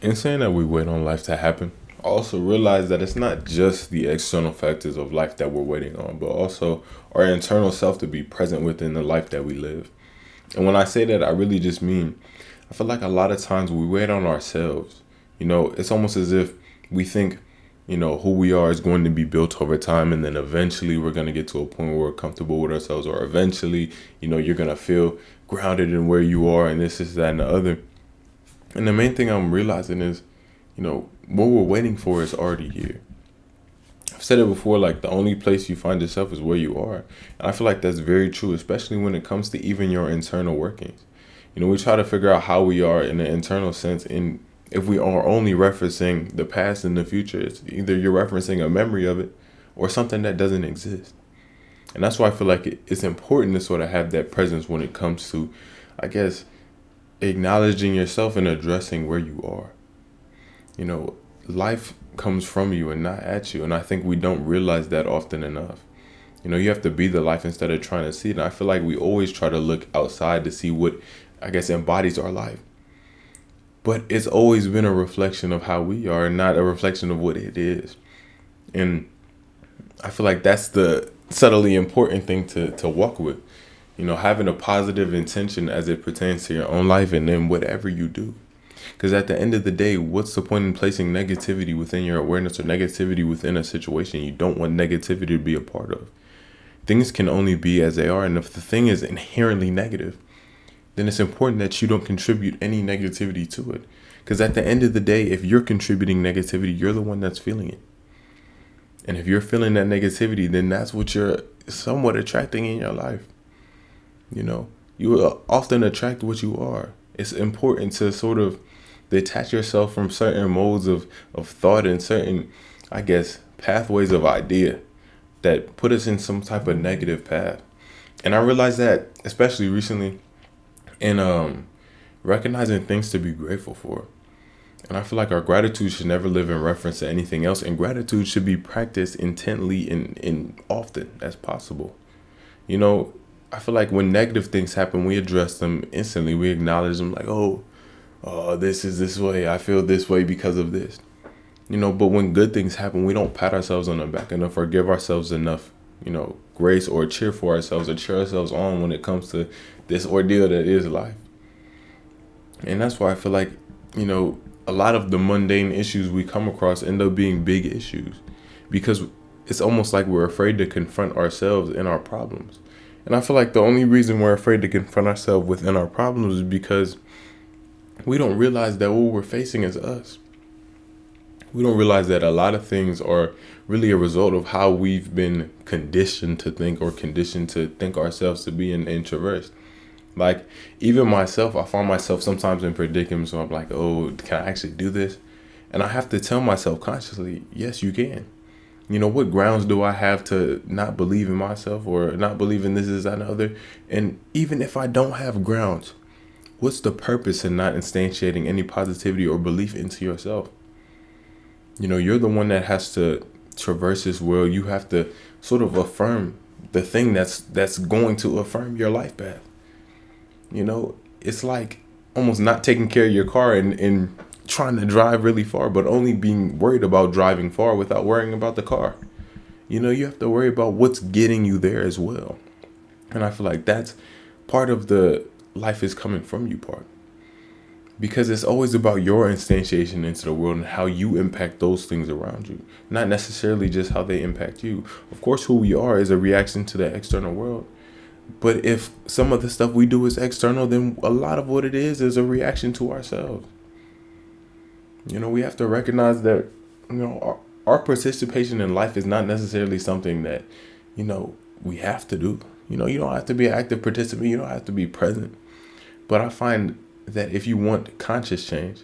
In saying that we wait on life to happen, I also realize that it's not just the external factors of life that we're waiting on, but also our internal self to be present within the life that we live. And when I say that, I really just mean I feel like a lot of times we wait on ourselves. It's almost as if we think, who we are is going to be built over time, and then eventually we're going to get to a point where we're comfortable with ourselves, or eventually, you're going to feel grounded in where you are, and this is that and the other. And the main thing I'm realizing is, what we're waiting for is already here. I've said it before, like the only place you find yourself is where you are. And I feel like that's very true, especially when it comes to even your internal workings. We try to figure out how we are in an internal sense. And if we are only referencing the past and the future, it's either you're referencing a memory of it or something that doesn't exist. And that's why I feel like it's important to sort of have that presence when it comes to, I guess, acknowledging yourself and addressing where you are. Life comes from you and not at you. And I think we don't realize that often enough. You have to be the life instead of trying to see it. And I feel like we always try to look outside to see what, I guess, embodies our life. But it's always been a reflection of how we are, not a reflection of what it is. And I feel like that's the subtly important thing to walk with. Having a positive intention as it pertains to your own life and then whatever you do. Because at the end of the day, what's the point in placing negativity within your awareness or negativity within a situation you don't want negativity to be a part of? Things can only be as they are. And if the thing is inherently negative, then it's important that you don't contribute any negativity to it. Because at the end of the day, if you're contributing negativity, you're the one that's feeling it. And if you're feeling that negativity, then that's what you're somewhat attracting in your life. You often attract what you are. It's important to sort of detach yourself from certain modes of thought and certain, I guess, pathways of idea that put us in some type of negative path. And I realized that, especially recently, in recognizing things to be grateful for. And I feel like our gratitude should never live in reference to anything else. And gratitude should be practiced intently and often as possible. I feel like when negative things happen, we address them instantly. We acknowledge them like, this is this way. I feel this way because of this. But when good things happen, we don't pat ourselves on the back enough or give ourselves enough, grace or cheer for ourselves or cheer ourselves on when it comes to this ordeal that is life. And that's why I feel like, a lot of the mundane issues we come across end up being big issues because it's almost like we're afraid to confront ourselves and our problems. And I feel like the only reason we're afraid to confront ourselves within our problems is because we don't realize that what we're facing is us. We don't realize that a lot of things are really a result of how we've been conditioned to think or conditioned to think ourselves to be and traverse. Like, even myself, I find myself sometimes in predicaments where I'm like, can I actually do this? And I have to tell myself consciously, yes, you can. What grounds do I have to not believe in myself or not believe in this, is that, and other? And even if I don't have grounds, what's the purpose in not instantiating any positivity or belief into yourself? You're the one that has to traverse this world. You have to sort of affirm the thing that's going to affirm your life path. It's like almost not taking care of your car and trying to drive really far, but only being worried about driving far without worrying about the car. You have to worry about what's getting you there as well. And I feel like that's part of the life is coming from you part. Because it's always about your instantiation into the world and how you impact those things around you. Not necessarily just how they impact you. Of course, who we are is a reaction to the external world. But if some of the stuff we do is external, then a lot of what it is a reaction to ourselves. We have to recognize that, our participation in life is not necessarily something that, we have to do. You don't have to be an active participant. You don't have to be present. But I find that if you want conscious change,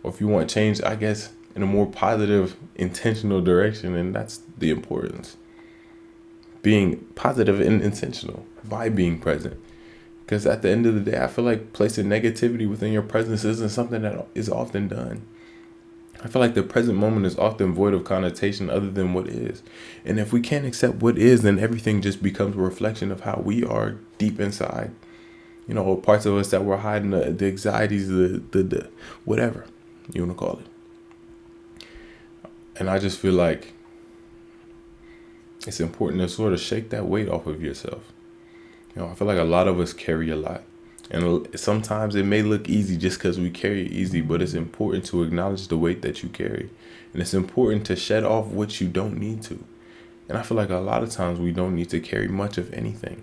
or if you want change, I guess, in a more positive, intentional direction, and that's the importance. Being positive and intentional by being present. Because at the end of the day, I feel like placing negativity within your presence isn't something that is often done. I feel like the present moment is often void of connotation other than what is. And if we can't accept what is, then everything just becomes a reflection of how we are deep inside. Or parts of us that we're hiding, the anxieties, the whatever. you want to call it. And I just feel like it's important to sort of shake that weight off of yourself. I feel like a lot of us carry a lot. And sometimes it may look easy just because we carry it easy, but it's important to acknowledge the weight that you carry. And it's important to shed off what you don't need to. And I feel like a lot of times we don't need to carry much of anything.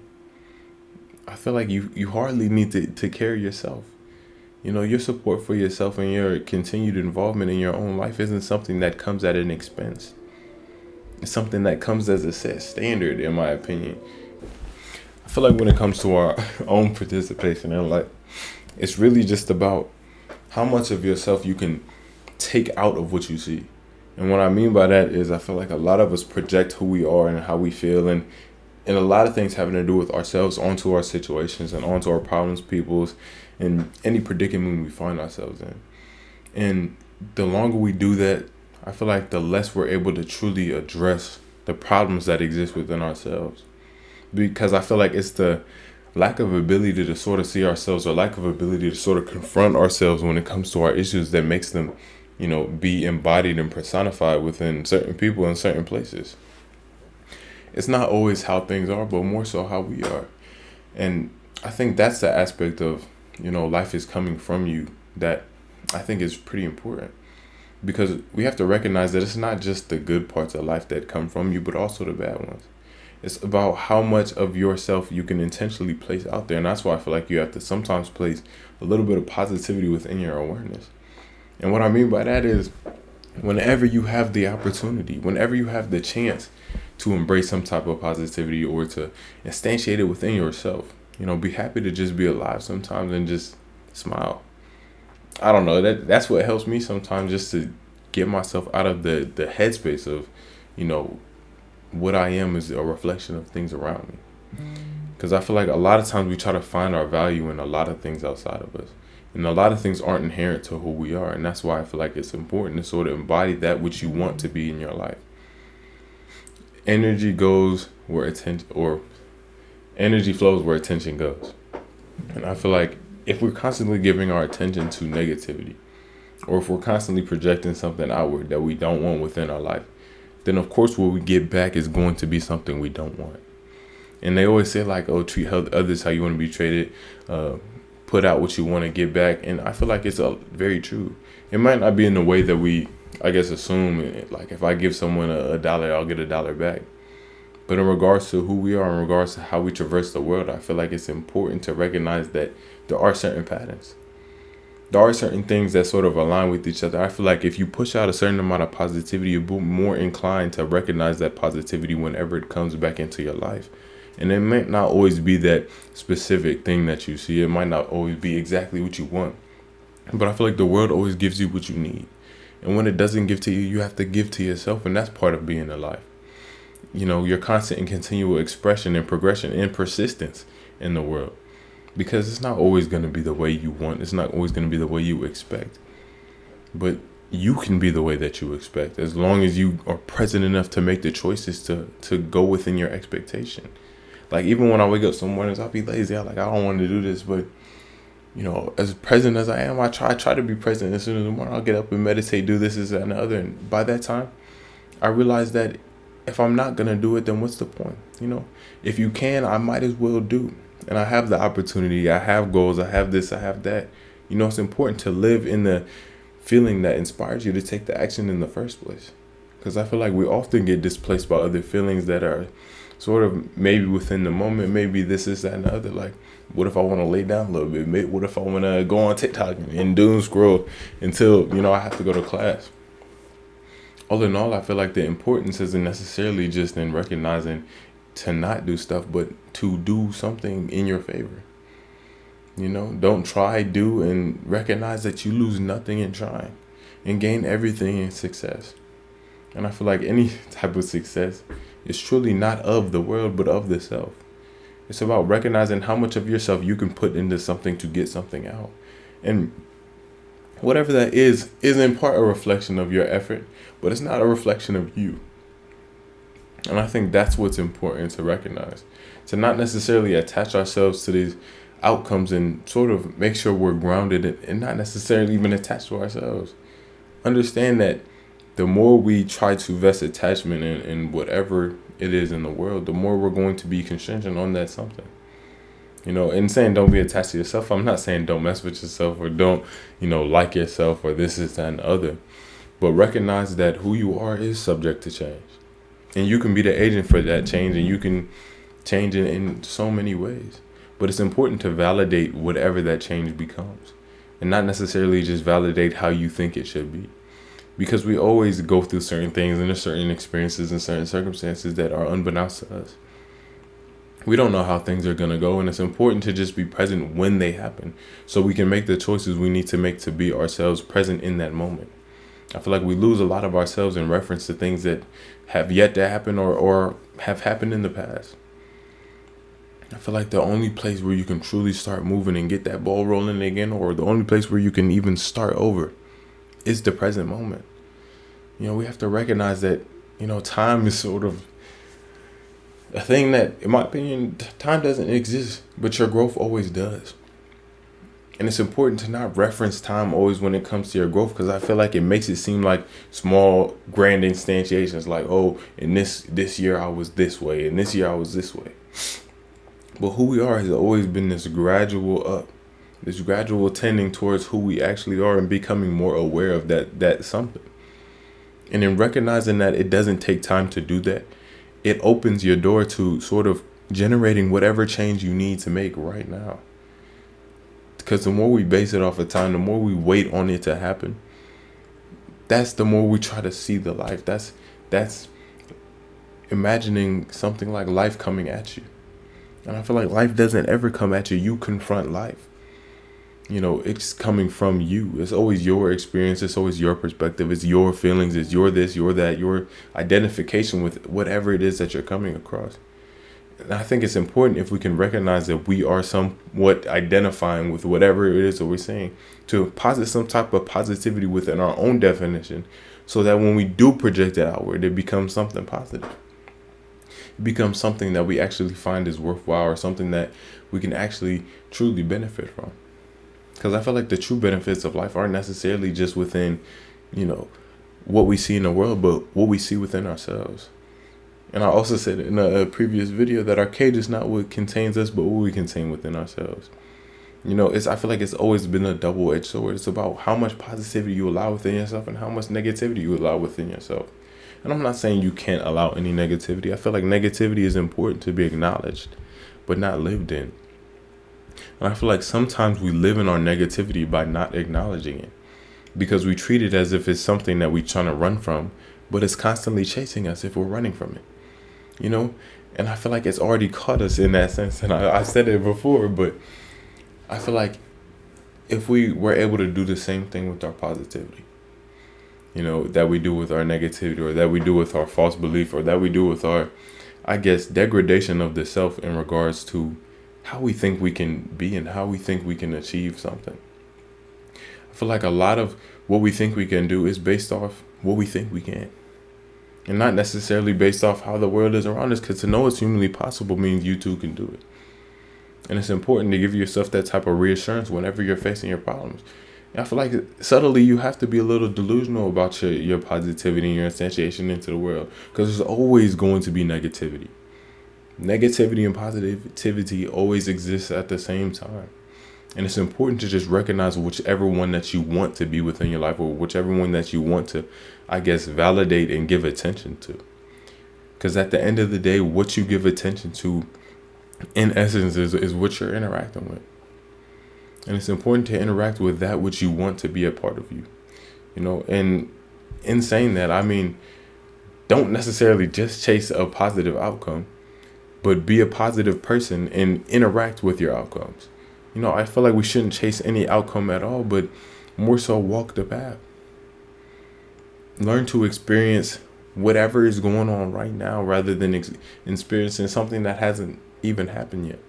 I feel like you hardly need to carry yourself. Your support for yourself and your continued involvement in your own life isn't something that comes at an expense. It's something that comes as a set standard, in my opinion. I feel like when it comes to our own participation in life, it's really just about how much of yourself you can take out of what you see. And what I mean by that is I feel like a lot of us project who we are and how we feel and a lot of things having to do with ourselves onto our situations and onto our problems, people's, and any predicament we find ourselves in. And the longer we do that, I feel like the less we're able to truly address the problems that exist within ourselves. Because I feel like it's the lack of ability to sort of see ourselves or lack of ability to sort of confront ourselves when it comes to our issues that makes them, be embodied and personified within certain people in certain places. It's not always how things are, but more so how we are. And I think that's the aspect of, life is coming from you that I think is pretty important. Because we have to recognize that it's not just the good parts of life that come from you, but also the bad ones. It's about how much of yourself you can intentionally place out there. And that's why I feel like you have to sometimes place a little bit of positivity within your awareness. And what I mean by that is whenever you have the opportunity, whenever you have the chance to embrace some type of positivity or to instantiate it within yourself, be happy to just be alive sometimes and just smile. I don't know, that's what helps me sometimes, just to get myself out of the headspace of, what I am is a reflection of things around me. Because I feel like a lot of times we try to find our value in a lot of things outside of us. And a lot of things aren't inherent to who we are. And that's why I feel like it's important to sort of embody that which you want to be in your life. Energy goes where attention, or energy flows where attention goes. And I feel like if we're constantly giving our attention to negativity, or if we're constantly projecting something outward that we don't want within our life, then of course what we get back is going to be something we don't want. And they always say like, oh, treat others how you want to be treated, put out what you want to get back. And I feel like it's very true. It might not be in the way that we, I guess, assume, like if I give someone $1, I'll get $1 back. But in regards to who we are, in regards to how we traverse the world, I feel like it's important to recognize that there are certain patterns. There are certain things that sort of align with each other. I feel like if you push out a certain amount of positivity, you're more inclined to recognize that positivity whenever it comes back into your life. And it might not always be that specific thing that you see. It might not always be exactly what you want. But I feel like the world always gives you what you need. And when it doesn't give to you, you have to give to yourself. And that's part of being alive. Your constant and continual expression and progression and persistence in the world. Because it's not always going to be the way you want. It's not always going to be the way you expect. But you can be the way that you expect, as long as you are present enough to make the choices to go within your expectation. Like, even when I wake up some mornings, I'll be lazy. I don't want to do this. But, as present as I am, I try to be present. As soon as the morning, I'll get up and meditate, do this, and the other. And by that time, I realize that if I'm not going to do it, then what's the point? If you can, I might as well do. And I have the opportunity. I have goals. I have this. I have that. It's important to live in the feeling that inspires you to take the action in the first place. Because I feel like we often get displaced by other feelings that are sort of maybe within the moment, maybe this, that, and the other. Like, what if I want to lay down a little bit? What if I want to go on TikTok and doom scroll until, I have to go to class? All in all, I feel like the importance isn't necessarily just in recognizing to not do stuff, but to do something in your favor. Don't try, do, and recognize that you lose nothing in trying and gain everything in success. And I feel like any type of success is truly not of the world, but of the self. It's about recognizing how much of yourself you can put into something to get something out. And whatever that is in part a reflection of your effort, but it's not a reflection of you. And I think that's what's important to recognize. To not necessarily attach ourselves to these outcomes and sort of make sure we're grounded and not necessarily even attached to ourselves. Understand that the more we try to vest attachment in whatever it is in the world, the more we're going to be contingent on that something. And saying don't be attached to yourself, I'm not saying don't mess with yourself or don't, like yourself or this, is, that, and the other. But recognize that who you are is subject to change. And you can be the agent for that change, and you can change it in so many ways. But it's important to validate whatever that change becomes, and not necessarily just validate how you think it should be. Because we always go through certain things and there's certain experiences and certain circumstances that are unbeknownst to us. We don't know how things are going to go, and it's important to just be present when they happen so we can make the choices we need to make to be ourselves present in that moment. I feel like we lose a lot of ourselves in reference to things that have yet to happen or have happened in the past. I feel like the only place where you can truly start moving and get that ball rolling again, or the only place where you can even start over, is the present moment. We have to recognize that, time is sort of a thing that, in my opinion, time doesn't exist, but your growth always does. And it's important to not reference time always when it comes to your growth, because I feel like it makes it seem like small, grand instantiations, like, oh, in this year I was this way, and this year I was this way. But who we are has always been this gradual up, this gradual tending towards who we actually are and becoming more aware of that something. And in recognizing that it doesn't take time to do that, it opens your door to sort of generating whatever change you need to make right now. Because the more we base it off of time, the more we wait on it to happen, that's the more we try to see the life. That's imagining something like life coming at you. And I feel like life doesn't ever come at you. You confront life. It's coming from you. It's always your experience. It's always your perspective. It's your feelings. It's your this, your that, your identification with whatever it is that you're coming across. And I think it's important, if we can recognize that we are somewhat identifying with whatever it is that we're saying, to posit some type of positivity within our own definition, so that when we do project it outward, it becomes something positive. It becomes something that we actually find is worthwhile, or something that we can actually truly benefit from. Because I feel like the true benefits of life aren't necessarily just within, what we see in the world, but what we see within ourselves. And I also said in a previous video that our cage is not what contains us, but what we contain within ourselves. I feel like it's always been a double-edged sword. It's about how much positivity you allow within yourself and how much negativity you allow within yourself. And I'm not saying you can't allow any negativity. I feel like negativity is important to be acknowledged, but not lived in. And I feel like sometimes we live in our negativity by not acknowledging it, because we treat it as if it's something that we're trying to run from, but it's constantly chasing us if we're running from it. And I feel like it's already caught us in that sense. And I said it before, but I feel like if we were able to do the same thing with our positivity, that we do with our negativity, or that we do with our false belief, or that we do with our, degradation of the self in regards to how we think we can be and how we think we can achieve something. I feel like a lot of what we think we can do is based off what we think we can, and not necessarily based off how the world is around us, because to know it's humanly possible means you too can do it. And it's important to give yourself that type of reassurance whenever you're facing your problems. And I feel like subtly you have to be a little delusional about your positivity and your instantiation into the world, because there's always going to be negativity. Negativity and positivity always exists at the same time. And it's important to just recognize whichever one that you want to be within your life, or whichever one that you want to, validate and give attention to. Because at the end of the day, what you give attention to, in essence, is what you're interacting with. And it's important to interact with that which you want to be a part of you. And in saying that, don't necessarily just chase a positive outcome, but be a positive person and interact with your outcomes. I feel like we shouldn't chase any outcome at all, but more so walk the path. Learn to experience whatever is going on right now, rather than experiencing something that hasn't even happened yet.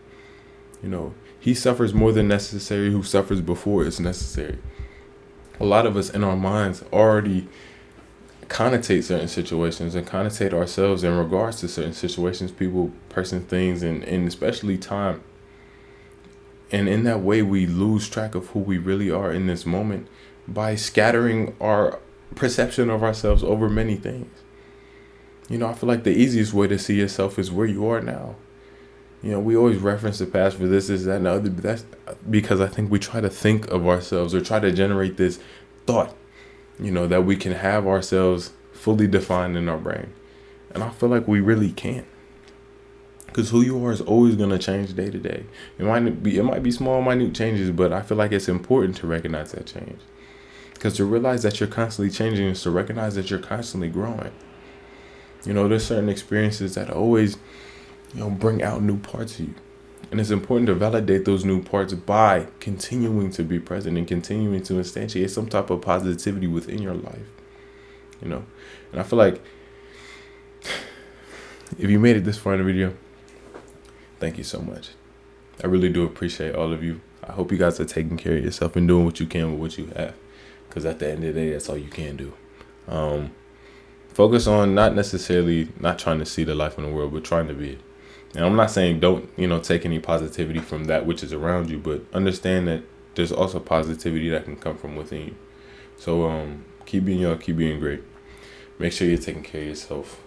He suffers more than necessary who suffers before it's necessary. A lot of us in our minds already connotate certain situations and connotate ourselves in regards to certain situations, people, person, things, and especially time. And in that way, we lose track of who we really are in this moment by scattering our perception of ourselves over many things. I feel like the easiest way to see yourself is where you are now. We always reference the past for this, that, and the other, but that's because I think we try to think of ourselves or try to generate this thought, that we can have ourselves fully defined in our brain. And I feel like we really can't. Because who you are is always going to change day to day. It might be small, minute changes, but I feel like it's important to recognize that change. Because to realize that you're constantly changing is to recognize that you're constantly growing. There's certain experiences that always, bring out new parts of you. And it's important to validate those new parts by continuing to be present and continuing to instantiate some type of positivity within your life. And I feel like if you made it this far in the video, thank you so much. I really do appreciate all of you. I hope you guys are taking care of yourself and doing what you can with what you have. Because at the end of the day, that's all you can do. Focus on not trying to see the life in the world, but trying to be it. And I'm not saying don't, take any positivity from that which is around you, but understand that there's also positivity that can come from within you. So keep being y'all, keep being great. Make sure you're taking care of yourself.